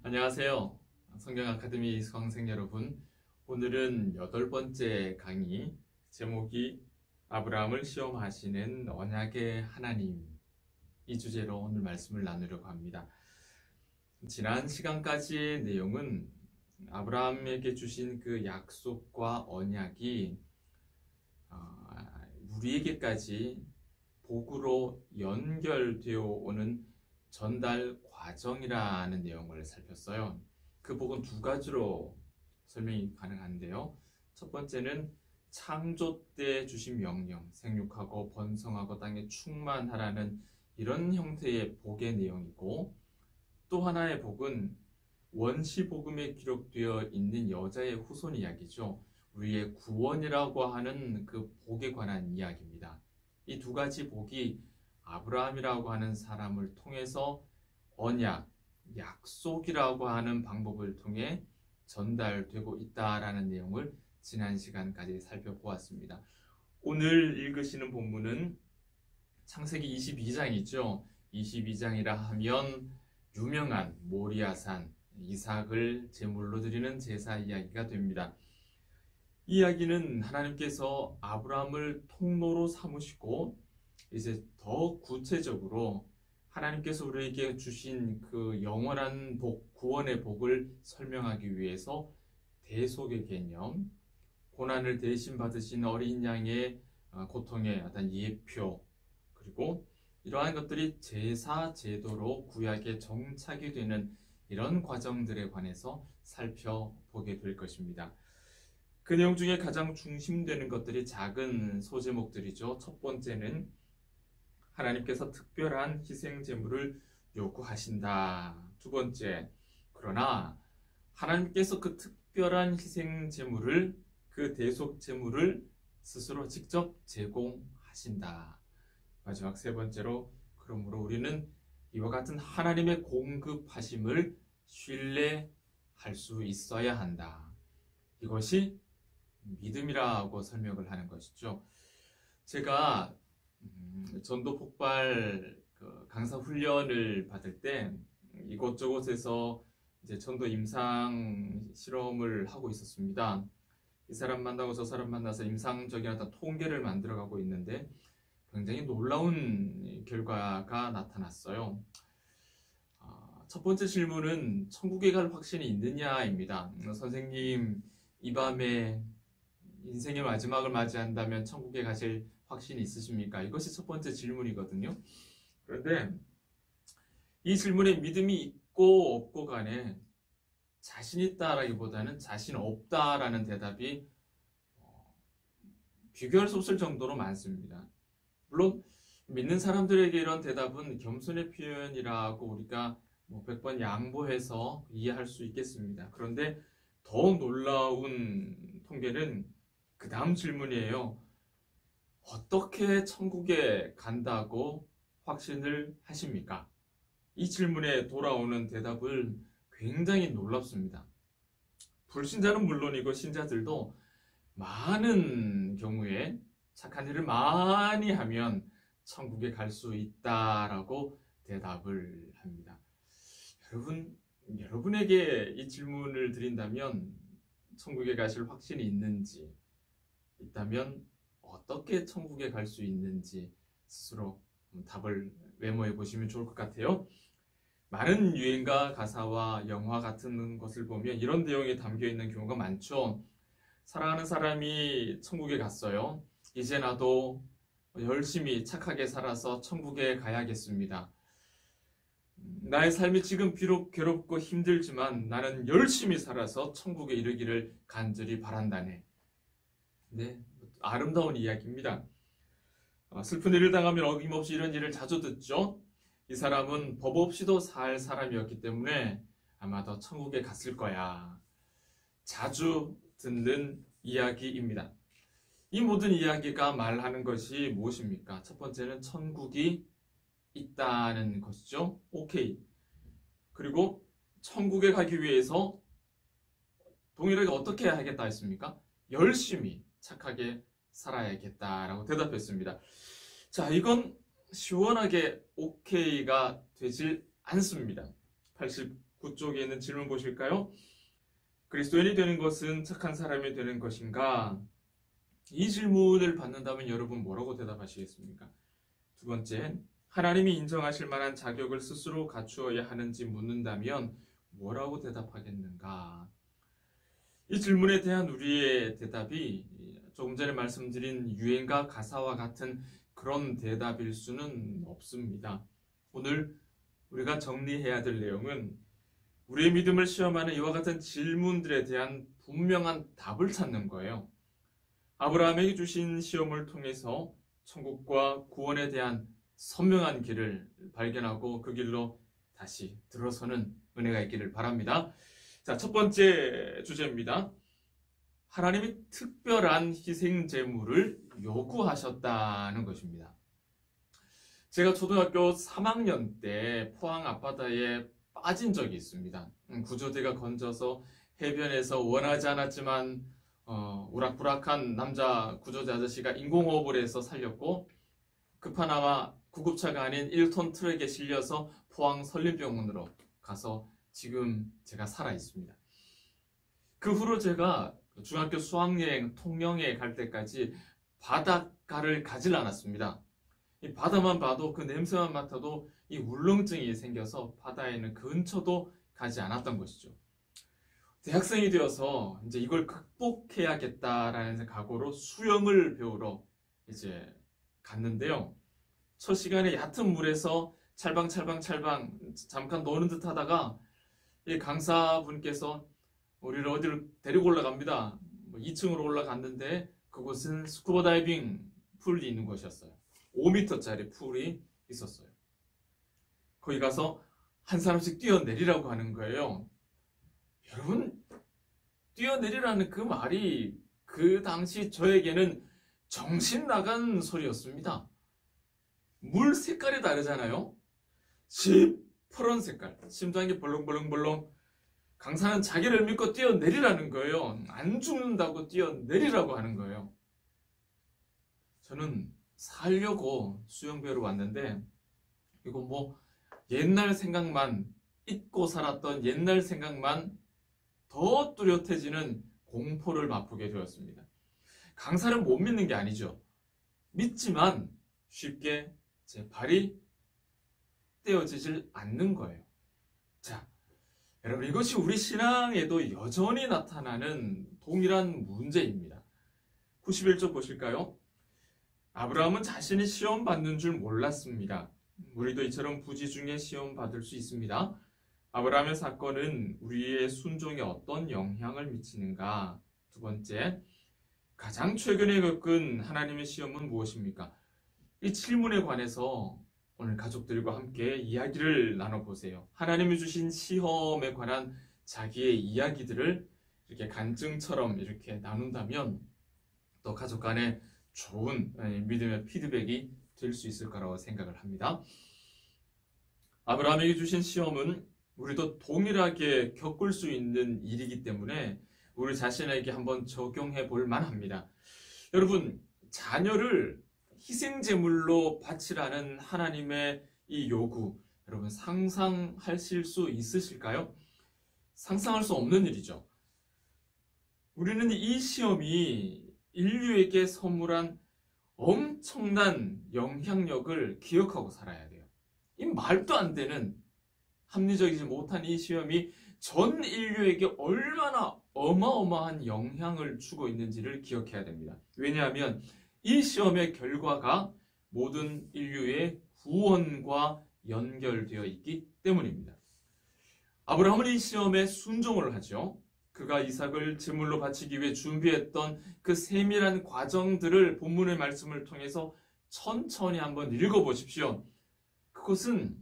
안녕하세요. 성경 아카데미 수강생 여러분. 오늘은 8번째 강의, 제목이 아브라함을 시험하시는 언약의 하나님, 이 주제로 오늘 말씀을 나누려고 합니다. 지난 시간까지의 내용은 아브라함에게 주신 그 약속과 언약이 우리에게까지 복으로 연결되어 오는 전달 과정이라는 내용을 살폈어요. 그 복은 두 가지로 설명이 가능한데요. 첫 번째는 창조 때 주신 명령, 생육하고 번성하고 땅에 충만하라는 이런 형태의 복의 내용이고, 또 하나의 복은 원시복음에 기록되어 있는 여자의 후손 이야기죠. 우리의 구원이라고 하는 그 복에 관한 이야기입니다. 이 두 가지 복이 아브라함이라고 하는 사람을 통해서 언약, 약속이라고 하는 방법을 통해 전달되고 있다라는 내용을 지난 시간까지 살펴보았습니다. 오늘 읽으시는 본문은 창세기 22장이죠. 22장이라 하면 유명한 모리아산, 이삭을 제물로 드리는 제사 이야기가 됩니다. 이 이야기는 하나님께서 아브라함을 통로로 삼으시고 이제 더 구체적으로 하나님께서 우리에게 주신 그 영원한 복, 구원의 복을 설명하기 위해서 대속의 개념, 고난을 대신 받으신 어린 양의 고통의 어떤 예표, 그리고 이러한 것들이 제사 제도로 구약에 정착이 되는 이런 과정들에 관해서 살펴보게 될 것입니다. 그 내용 중에 가장 중심되는 것들이 작은 소제목들이죠. 첫 번째는 하나님께서 특별한 희생 제물을 요구하신다. 두 번째, 그러나 하나님께서 그 특별한 희생 제물을, 그 대속 제물을 스스로 직접 제공하신다. 마지막 세 번째로, 그러므로 우리는 이와 같은 하나님의 공급하심을 신뢰할 수 있어야 한다. 이것이 믿음이라고 설명을 하는 것이죠. 제가 전도 폭발 강사 훈련을 받을 때 이곳저곳에서 이제 전도 임상 실험을 하고 있었습니다. 이 사람 만나고 저 사람 만나서 임상적인 어떤 통계를 만들어가고 있는데 굉장히 놀라운 결과가 나타났어요. 첫 번째 질문은 천국에 갈 확신이 있느냐입니다. 선생님, 이 밤에 인생의 마지막을 맞이한다면 천국에 가실 확신이 있으십니까? 이것이 첫 번째 질문이거든요. 그런데 이 질문에 믿음이 있고 없고 간에 자신 있다라기보다는 자신 없다라는 대답이 비교할 수 없을 정도로 많습니다. 물론 믿는 사람들에게 이런 대답은 겸손의 표현이라고 우리가 100번 양보해서 이해할 수 있겠습니다. 그런데 더 놀라운 통계는 그 다음 질문이에요. 어떻게 천국에 간다고 확신을 하십니까? 이 질문에 돌아오는 대답을 굉장히 놀랍습니다. 불신자는 물론이고 신자들도 많은 경우에 착한 일을 많이 하면 천국에 갈 수 있다라고 대답을 합니다. 여러분에게 이 질문을 드린다면 천국에 가실 확신이 있는지, 있다면 어떻게 천국에 갈 수 있는지 스스로 답을 메모해 보시면 좋을 것 같아요. 많은 유행가 가사와 영화 같은 것을 보면 이런 내용이 담겨 있는 경우가 많죠. 사랑하는 사람이 천국에 갔어요. 이제 나도 열심히 착하게 살아서 천국에 가야겠습니다. 나의 삶이 지금 비록 괴롭고 힘들지만 나는 열심히 살아서 천국에 이르기를 간절히 바란다네. 네, 아름다운 이야기입니다. 슬픈 일을 당하면 어김없이 이런 일을 자주 듣죠. 이 사람은 법 없이도 살 사람이었기 때문에 아마 더 천국에 갔을 거야. 자주 듣는 이야기입니다. 이 모든 이야기가 말하는 것이 무엇입니까? 첫 번째는 천국이 있다는 것이죠. 오케이. 그리고 천국에 가기 위해서 동일하게 어떻게 해야겠다 했습니까? 열심히 착하게 살아야겠다라고 대답했습니다. 자, 이건 시원하게 오케이가 되질 않습니다. 9쪽에 있는 질문 보실까요? 그리스도인이 되는 것은 착한 사람이 되는 것인가? 이 질문을 받는다면 여러분 뭐라고 대답하시겠습니까? 두 번째, 하나님이 인정하실 만한 자격을 스스로 갖추어야 하는지 묻는다면 뭐라고 대답하겠는가? 이 질문에 대한 우리의 대답이 조금 전에 말씀드린 유행가 가사와 같은 그런 대답일 수는 없습니다. 오늘 우리가 정리해야 될 내용은 우리의 믿음을 시험하는 이와 같은 질문들에 대한 분명한 답을 찾는 거예요. 아브라함에게 주신 시험을 통해서 천국과 구원에 대한 선명한 길을 발견하고 그 길로 다시 들어서는 은혜가 있기를 바랍니다. 자, 첫 번째 주제입니다. 하나님이 특별한 희생 제물을 요구하셨다는 것입니다. 제가 초등학교 3학년 때 포항 앞바다에 빠진 적이 있습니다. 구조대가 건져서 해변에서 원하지 않았지만 우락부락한 남자 구조대 아저씨가 인공호흡을 해서 살렸고 급하나마 구급차가 아닌 1톤 트럭에 실려서 포항 설립병원으로 가서 지금 제가 살아 있습니다. 그 후로 제가 중학교 수학여행 통영에 갈 때까지 바닷가를 가질 않았습니다. 이 바다만 봐도 그 냄새만 맡아도 이 울렁증이 생겨서 바다에는 근처도 가지 않았던 것이죠. 대학생이 되어서 이제 이걸 극복해야겠다라는 각오로 수영을 배우러 이제 갔는데요. 첫 시간에 얕은 물에서 찰방찰방 잠깐 노는 듯 하다가 이 강사분께서 우리를 어디를 데리고 올라갑니다. 2층으로 올라갔는데 그곳은 스쿠버 다이빙 풀이 있는 곳이었어요. 5m짜리 풀이 있었어요. 거기 가서 한 사람씩 뛰어내리라고 하는 거예요. 여러분, 뛰어내리라는 그 말이 그 당시 저에게는 정신 나간 소리였습니다. 물 색깔이 다르잖아요. 시퍼런 색깔, 심장이 벌렁벌렁벌렁. 강사는 자기를 믿고 뛰어내리라는 거예요. 안 죽는다고 뛰어내리라고 하는 거예요. 저는 살려고 수영배우러 왔는데 이거 뭐 옛날 생각만 잊고 살았던 옛날 생각만 더 뚜렷해지는 공포를 맛보게 되었습니다. 강사를 못 믿는 게 아니죠. 믿지만 쉽게 제 발이 떼어지질 않는 거예요. 자, 여러분, 이것이 우리 신앙에도 여전히 나타나는 동일한 문제입니다. 91쪽 보실까요? 아브라함은 자신이 시험 받는 줄 몰랐습니다. 우리도 이처럼 부지 중에 시험 받을 수 있습니다. 아브라함의 사건은 우리의 순종에 어떤 영향을 미치는가? 두 번째, 가장 최근에 겪은 하나님의 시험은 무엇입니까? 이 질문에 관해서 오늘 가족들과 함께 이야기를 나눠보세요. 하나님이 주신 시험에 관한 자기의 이야기들을 이렇게 간증처럼 이렇게 나눈다면 또 가족 간에 좋은 믿음의 피드백이 될 수 있을 거라고 생각을 합니다. 아브라함에게 주신 시험은 우리도 동일하게 겪을 수 있는 일이기 때문에 우리 자신에게 한번 적용해 볼 만합니다. 여러분, 자녀를 희생제물로 바치라는 하나님의 이 요구, 여러분 상상하실 수 있으실까요? 상상할 수 없는 일이죠. 우리는 이 시험이 인류에게 선물한 엄청난 영향력을 기억하고 살아야 돼요. 이 말도 안 되는 합리적이지 못한 이 시험이 전 인류에게 얼마나 어마어마한 영향을 주고 있는지를 기억해야 됩니다. 왜냐하면 이 시험의 결과가 모든 인류의 구원과 연결되어 있기 때문입니다. 아브라함은 이 시험에 순종을 하죠. 그가 이삭을 제물로 바치기 위해 준비했던 그 세밀한 과정들을 본문의 말씀을 통해서 천천히 한번 읽어보십시오. 그것은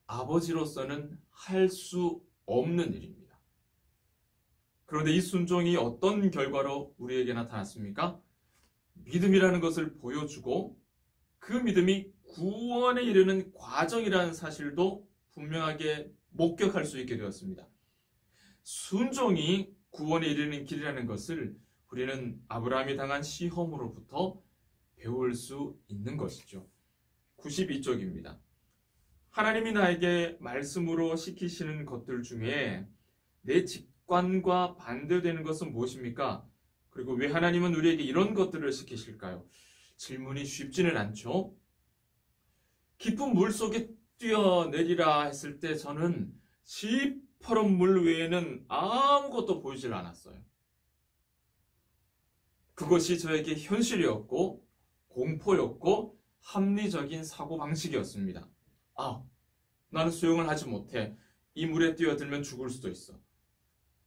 아버지로서는 할 수 없는 일입니다. 그런데 이 순종이 어떤 결과로 우리에게 나타났습니까? 믿음이라는 것을 보여주고 그 믿음이 구원에 이르는 과정이라는 사실도 분명하게 목격할 수 있게 되었습니다. 순종이 구원에 이르는 길이라는 것을 우리는 아브라함이 당한 시험으로부터 배울 수 있는 것이죠. 92쪽입니다. 하나님이 나에게 말씀으로 시키시는 것들 중에 내 직관과 반대되는 것은 무엇입니까? 그리고 왜 하나님은 우리에게 이런 것들을 시키실까요? 질문이 쉽지는 않죠. 깊은 물 속에 뛰어내리라 했을 때 저는 시퍼런 물 외에는 아무것도 보이질 않았어요. 그것이 저에게 현실이었고 공포였고 합리적인 사고방식이었습니다. 나는 수영을 하지 못해. 이 물에 뛰어들면 죽을 수도 있어.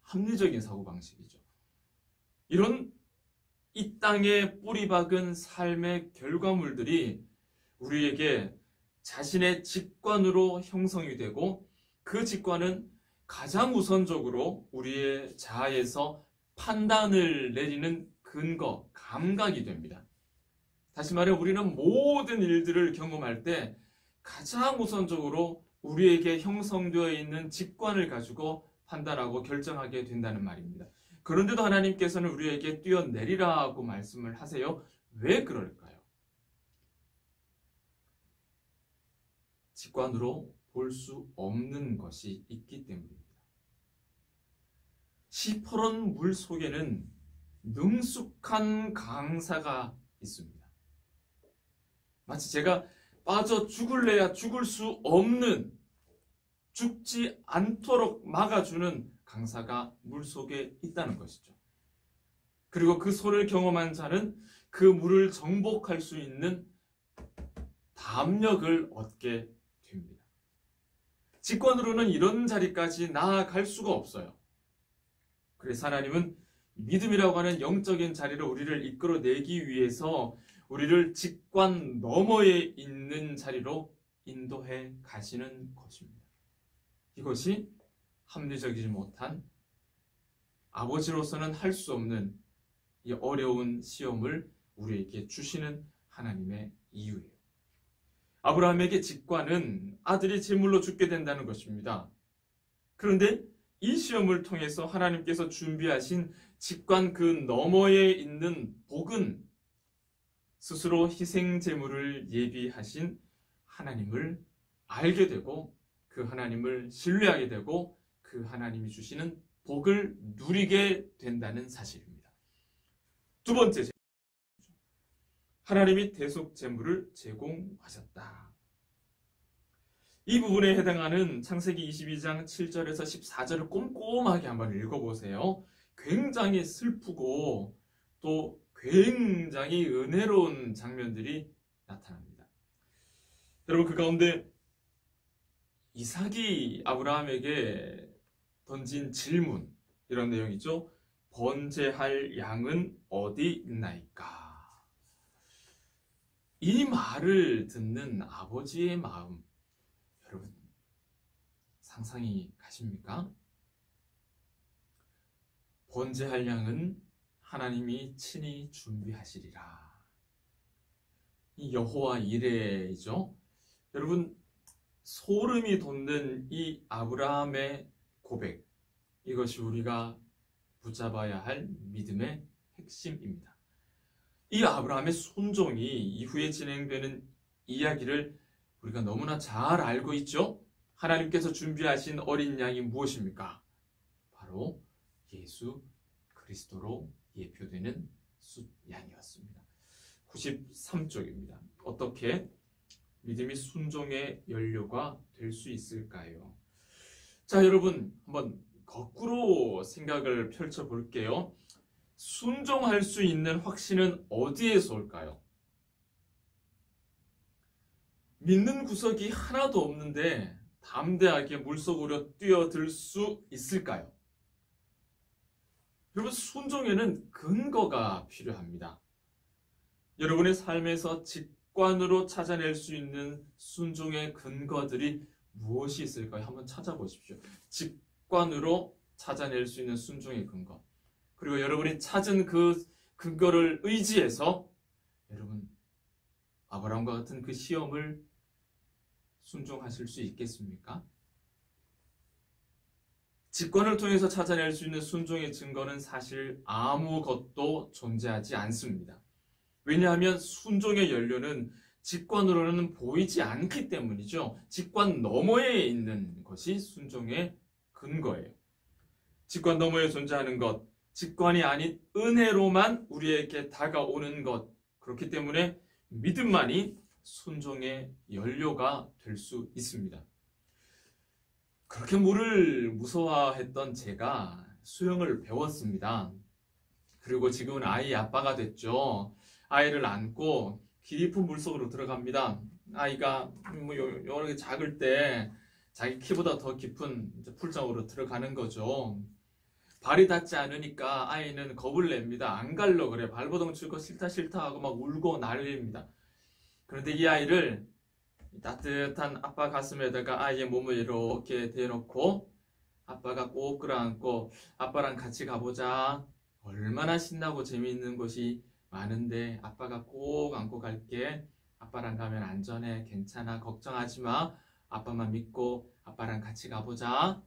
합리적인 사고방식이죠. 이런 이 땅에 뿌리 박은 삶의 결과물들이 우리에게 자신의 직관으로 형성이 되고 그 직관은 가장 우선적으로 우리의 자아에서 판단을 내리는 근거, 감각이 됩니다. 다시 말해 우리는 모든 일들을 경험할 때 가장 우선적으로 우리에게 형성되어 있는 직관을 가지고 판단하고 결정하게 된다는 말입니다. 그런데도 하나님께서는 우리에게 뛰어내리라고 말씀을 하세요. 왜 그럴까요? 직관으로 볼 수 없는 것이 있기 때문입니다. 시퍼런 물 속에는 능숙한 강사가 있습니다. 마치 제가 빠져 죽을래야 죽을 수 없는, 죽지 않도록 막아주는 강사가 물속에 있다는 것이죠. 그리고 그 소를 경험한 자는 그 물을 정복할 수 있는 담력을 얻게 됩니다. 직관으로는 이런 자리까지 나아갈 수가 없어요. 그래서 하나님은 믿음이라고 하는 영적인 자리로 우리를 이끌어내기 위해서 우리를 직관 너머에 있는 자리로 인도해 가시는 것입니다. 이것이 합리적이지 못한, 아버지로서는 할 수 없는 이 어려운 시험을 우리에게 주시는 하나님의 이유예요. 아브라함에게 직관은 아들이 제물로 죽게 된다는 것입니다. 그런데 이 시험을 통해서 하나님께서 준비하신 직관 그 너머에 있는 복은 스스로 희생 제물을 예비하신 하나님을 알게 되고 그 하나님을 신뢰하게 되고 그 하나님이 주시는 복을 누리게 된다는 사실입니다. 두 번째, 하나님이 대속 제물을 제공하셨다. 이 부분에 해당하는 창세기 22장 7절에서 14절을 꼼꼼하게 한번 읽어보세요. 굉장히 슬프고 또 굉장히 은혜로운 장면들이 나타납니다. 여러분, 그 가운데 이삭이 아브라함에게 던진 질문, 이런 내용이죠. 번제할 양은 어디 있나이까? 이 말을 듣는 아버지의 마음, 여러분 상상이 가십니까? 번제할 양은 하나님이 친히 준비하시리라. 이 여호와 이레이죠. 여러분, 소름이 돋는 이 아브라함의 고백, 이것이 우리가 붙잡아야 할 믿음의 핵심입니다. 이 아브라함의 순종이 이후에 진행되는 이야기를 우리가 너무나 잘 알고 있죠. 하나님께서 준비하신 어린 양이 무엇입니까? 바로 예수 그리스도로 예표되는 숫양이었습니다. 93쪽입니다. 어떻게 믿음이 순종의 연료가 될 수 있을까요? 자, 여러분 한번 거꾸로 생각을 펼쳐볼게요. 순종할 수 있는 확신은 어디에서 올까요? 믿는 구석이 하나도 없는데 담대하게 물속으로 뛰어들 수 있을까요? 여러분, 순종에는 근거가 필요합니다. 여러분의 삶에서 직관으로 찾아낼 수 있는 순종의 근거들이 무엇이 있을까요? 한번 찾아보십시오. 직관으로 찾아낼 수 있는 순종의 근거. 그리고 여러분이 찾은 그 근거를 의지해서 여러분, 아브라함과 같은 그 시험을 순종하실 수 있겠습니까? 직관을 통해서 찾아낼 수 있는 순종의 증거는 사실 아무것도 존재하지 않습니다. 왜냐하면 순종의 연료는 직관으로는 보이지 않기 때문이죠. 직관 너머에 있는 것이 순종의 근거예요. 직관 너머에 존재하는 것, 직관이 아닌 은혜로만 우리에게 다가오는 것, 그렇기 때문에 믿음만이 순종의 연료가 될 수 있습니다. 그렇게 물을 무서워했던 제가 수영을 배웠습니다. 그리고 지금은 아이 아빠가 됐죠. 아이를 안고 깊은 물속으로 들어갑니다. 아이가 여러 개 작을 때 자기 키보다 더 깊은 풀장으로 들어가는 거죠. 발이 닿지 않으니까 아이는 겁을 냅니다. 안 갈려 그래. 발버둥 칠 거 싫다 하고 막 울고 난립니다. 그런데 이 아이를 따뜻한 아빠 가슴에다가 아이의 몸을 이렇게 대놓고 아빠가 꼭 끌어안고 아빠랑 같이 가보자. 얼마나 신나고 재미있는 곳이 많은데 아빠가 꼭 안고 갈게. 아빠랑 가면 안전해. 괜찮아. 걱정하지 마. 아빠만 믿고 아빠랑 같이 가보자.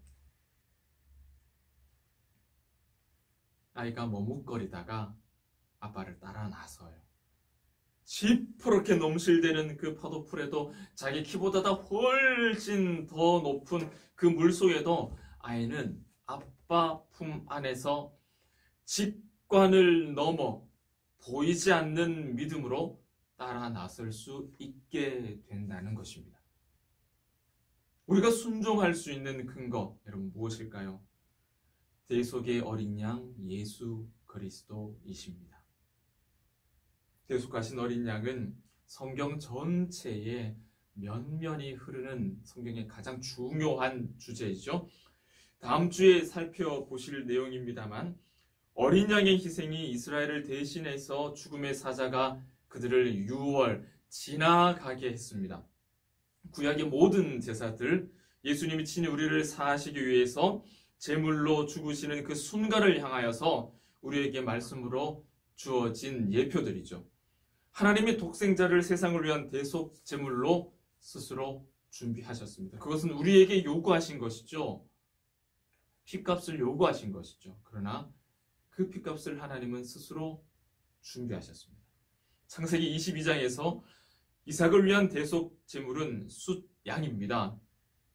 아이가 머뭇거리다가 아빠를 따라 나서요. 시퍼렇게 넘실대는 그 파도풀에도 자기 키보다 훨씬 더 높은 그 물속에도 아이는 아빠 품 안에서 직관을 넘어 보이지 않는 믿음으로 따라 나설 수 있게 된다는 것입니다. 우리가 순종할 수 있는 근거, 여러분 무엇일까요? 대속의 어린 양 예수 그리스도이십니다. 대속하신 어린 양은 성경 전체에 면면이 흐르는 성경의 가장 중요한 주제이죠. 다음 주에 살펴보실 내용입니다만 어린 양의 희생이 이스라엘을 대신해서 죽음의 사자가 그들을 지나가게 했습니다. 구약의 모든 제사들, 예수님이 친히 우리를 사하시기 위해서 제물로 죽으시는 그 순간을 향하여서 우리에게 말씀으로 주어진 예표들이죠. 하나님의 독생자를 세상을 위한 대속 제물로 스스로 준비하셨습니다. 그것은 우리에게 요구하신 것이죠. 핏값을 요구하신 것이죠. 그러나 그 핏값을 하나님은 스스로 준비하셨습니다. 창세기 22장에서 이삭을 위한 대속 제물은 숫양입니다.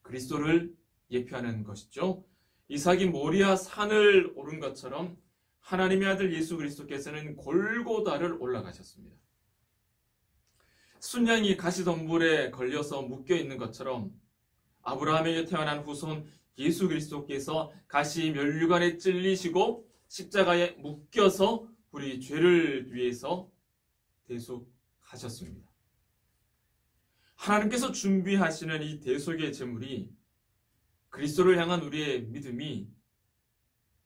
그리스도를 예표하는 것이죠. 이삭이 모리아 산을 오른 것처럼 하나님의 아들 예수 그리스도께서는 골고다를 올라가셨습니다. 순양이 가시덤불에 걸려서 묶여 있는 것처럼 아브라함에게 태어난 후손 예수 그리스도께서 가시 면류관에 찔리시고 십자가에 묶여서 우리 죄를 위해서 대속하셨습니다. 하나님께서 준비하시는 이 대속의 제물이 그리스도를 향한 우리의 믿음이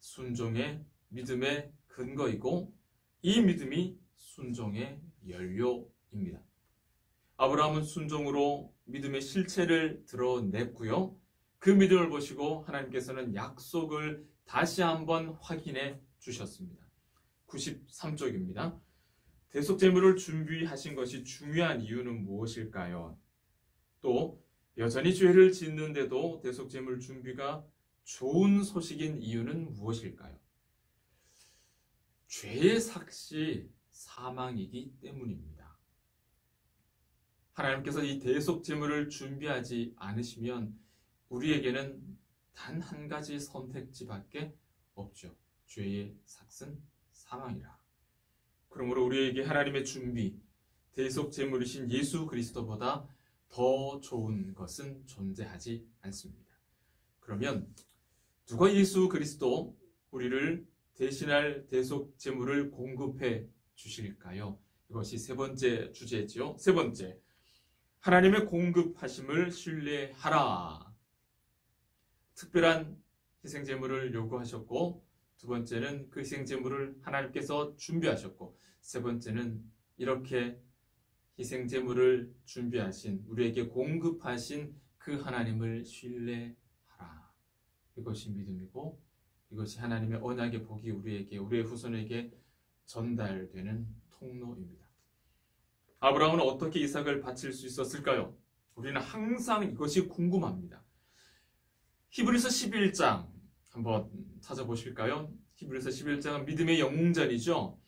순종의 믿음의 근거이고 이 믿음이 순종의 연료입니다. 아브라함은 순종으로 믿음의 실체를 드러냈고요. 그 믿음을 보시고 하나님께서는 약속을 다시 한번 확인해 주셨습니다. 93쪽입니다. 대속제물을 준비하신 것이 중요한 이유는 무엇일까요? 또 여전히 죄를 짓는데도 대속제물 준비가 좋은 소식인 이유는 무엇일까요? 죄의 삭시 사망이기 때문입니다. 하나님께서 이 대속제물을 준비하지 않으시면 우리에게는 단 한 가지 선택지밖에 없죠. 죄의 삭은 사망이라. 그러므로 우리에게 하나님의 준비, 대속제물이신 예수 그리스도보다 더 좋은 것은 존재하지 않습니다. 그러면 누가 예수 그리스도 우리를 대신할 대속제물을 공급해 주실까요? 이것이 세 번째 주제지요. 세 번째, 하나님의 공급하심을 신뢰하라. 특별한 희생제물을 요구하셨고, 두 번째는 그 희생제물을 하나님께서 준비하셨고, 세 번째는 이렇게 희생제물을 준비하신, 우리에게 공급하신 그 하나님을 신뢰하라. 이것이 믿음이고 이것이 하나님의 언약의 복이 우리에게, 우리의 후손에게 전달되는 통로입니다. 아브라함은 어떻게 이삭을 바칠 수 있었을까요? 우리는 항상 이것이 궁금합니다. 히브리서 11장 한번 찾아보실까요? 히브리서 11장은 믿음의 영웅전이죠.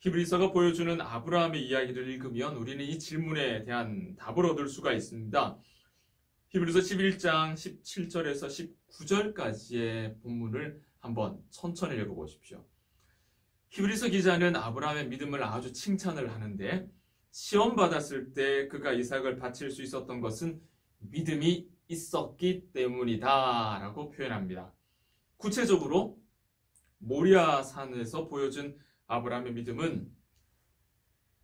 히브리서가 보여주는 아브라함의 이야기를 읽으면 우리는 이 질문에 대한 답을 얻을 수가 있습니다. 히브리서 11장 17절에서 19절까지의 본문을 한번 천천히 읽어보십시오. 히브리서 기자는 아브라함의 믿음을 아주 칭찬을 하는데, 시험 받았을 때 그가 이삭을 바칠 수 있었던 것은 믿음이 있었기 때문이다 라고 표현합니다. 구체적으로 모리아 산에서 보여준 아브라함의 믿음은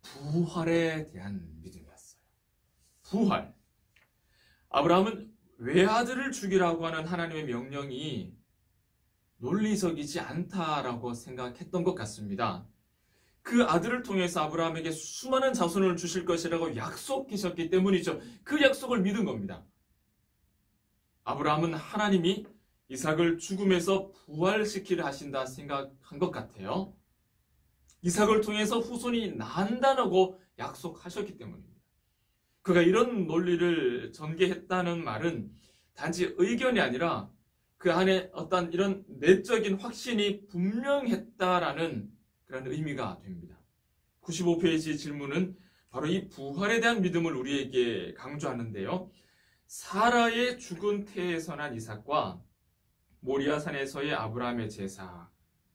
부활에 대한 믿음이었어요. 부활. 아브라함은 외아들을 죽이라고 하는 하나님의 명령이 논리적이지 않다라고 생각했던 것 같습니다. 그 아들을 통해서 아브라함에게 수많은 자손을 주실 것이라고 약속하셨기 때문이죠. 그 약속을 믿은 겁니다. 아브라함은 하나님이 이삭을 죽음에서 부활시키려 하신다 생각한 것 같아요. 이삭을 통해서 후손이 난다라고 약속하셨기 때문입니다. 그가 이런 논리를 전개했다는 말은 단지 의견이 아니라 그 안에 어떤 이런 내적인 확신이 분명했다라는 그런 의미가 됩니다. 95페이지 질문은 바로 이 부활에 대한 믿음을 우리에게 강조하는데요. 사라의 죽은 태에서 난 이삭과 모리아산에서의 아브라함의 제사,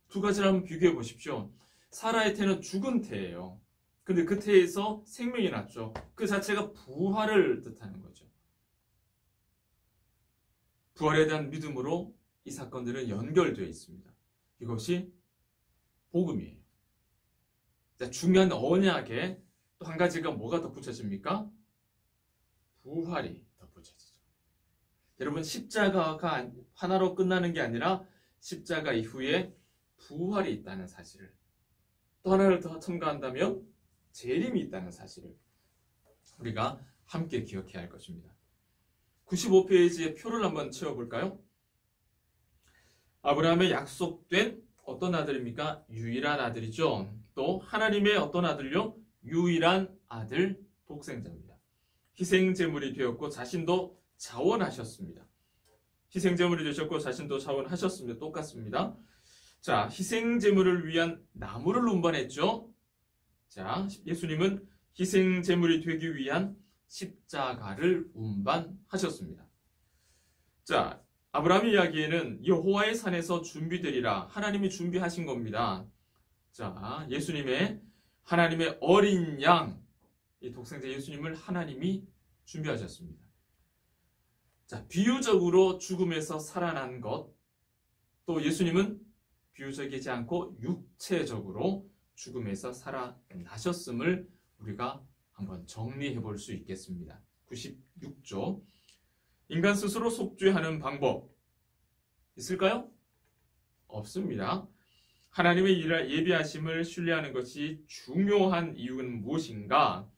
두 가지를 한번 비교해 보십시오. 사라의 태는 죽은 태예요. 근데 그 태에서 생명이 났죠. 그 자체가 부활을 뜻하는 거죠. 부활에 대한 믿음으로 이 사건들은 연결되어 있습니다. 이것이 복음이에요. 자, 중요한 언약에 또 한 가지가 뭐가 덧붙여집니까? 부활이 덧붙여지죠. 여러분, 십자가가 하나로 끝나는 게 아니라 십자가 이후에 부활이 있다는 사실을, 또 하나를 더 첨가한다면 재림이 있다는 사실을 우리가 함께 기억해야 할 것입니다. 95페이지의 표를 한번 채워볼까요? 아브라함의 약속된 어떤 아들입니까? 유일한 아들이죠. 또 하나님의 어떤 아들요? 유일한 아들, 독생자입니다. 희생제물이 되었고 자신도 자원하셨습니다. 희생제물이 되셨고 자신도 자원하셨습니다. 똑같습니다. 자, 희생제물을 위한 나무를 운반했죠. 자, 예수님은 희생제물이 되기 위한 십자가를 운반하셨습니다. 자, 아브라함의 이야기에는 여호와의 산에서 준비되리라, 하나님이 준비하신 겁니다. 자, 예수님의 하나님의 어린 양, 이 독생자 예수님을 하나님이 준비하셨습니다. 자, 비유적으로 죽음에서 살아난 것, 또 예수님은 비유적이지 않고 육체적으로 죽음에서 살아나셨음을 우리가 한번 정리해 볼 수 있겠습니다. 96조. 인간 스스로 속죄하는 방법 있을까요? 없습니다. 하나님의 예비하심을 신뢰하는 것이 중요한 이유는 무엇인가?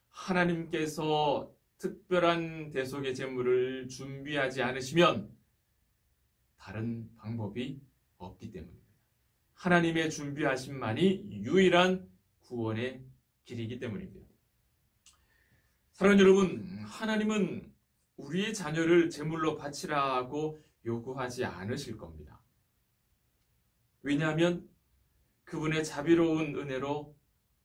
하나님께서 특별한 대속의 제물을 준비하지 않으시면 다른 방법이 없기 때문입니다. 하나님의 준비하심만이 유일한 구원의 길이기 때문입니다. 사랑하는 여러분, 하나님은 우리의 자녀를 제물로 바치라고 요구하지 않으실 겁니다. 왜냐하면 그분의 자비로운 은혜로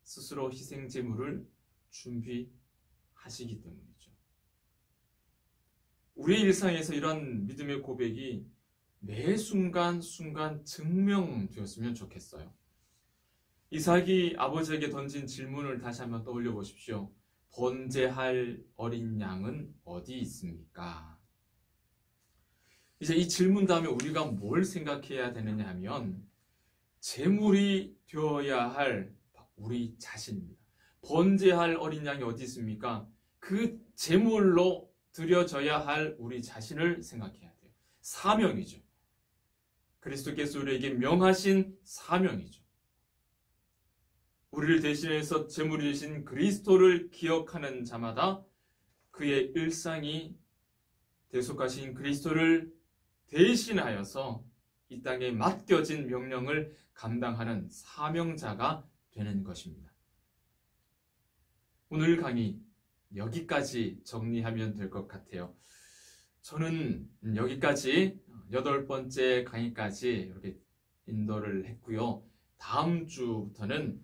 스스로 희생 제물을 준비하시기 때문이죠. 우리의 일상에서 이런 믿음의 고백이 매 순간 증명되었으면 좋겠어요. 이삭이 아버지에게 던진 질문을 다시 한번 떠올려 보십시오. 번제할 어린 양은 어디 있습니까? 이제 이 질문 다음에 우리가 뭘 생각해야 되느냐 하면 제물이 되어야 할 우리 자신입니다. 번제할 어린 양이 어디 있습니까? 그 제물로 드려져야 할 우리 자신을 생각해야 돼요. 사명이죠. 그리스도께서 우리에게 명하신 사명이죠. 우리를 대신해서 제물이 되신 그리스도를 기억하는 자마다 그의 일상이 대속하신 그리스도를 대신하여서 이 땅에 맡겨진 명령을 감당하는 사명자가 되는 것입니다. 오늘 강의 여기까지 정리하면 될 것 같아요. 저는 여기까지 8번째 강의까지 이렇게 인도를 했고요. 다음 주부터는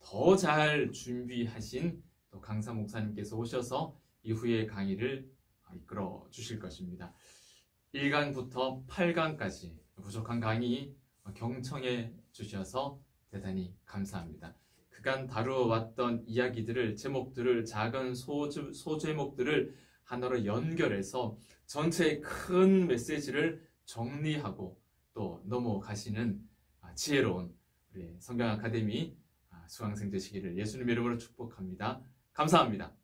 더 잘 준비하신 또 강사 목사님께서 오셔서 이후의 강의를 이끌어 주실 것입니다. 1강부터 8강까지 부족한 강의 경청해 주셔서 대단히 감사합니다. 그간 다루어왔던 이야기들을, 제목들을, 작은 소제목들을 하나로 연결해서 전체의 큰 메시지를 정리하고 또 넘어가시는 지혜로운 우리 성경 아카데미 수강생 되시기를 예수님의 이름으로 축복합니다. 감사합니다.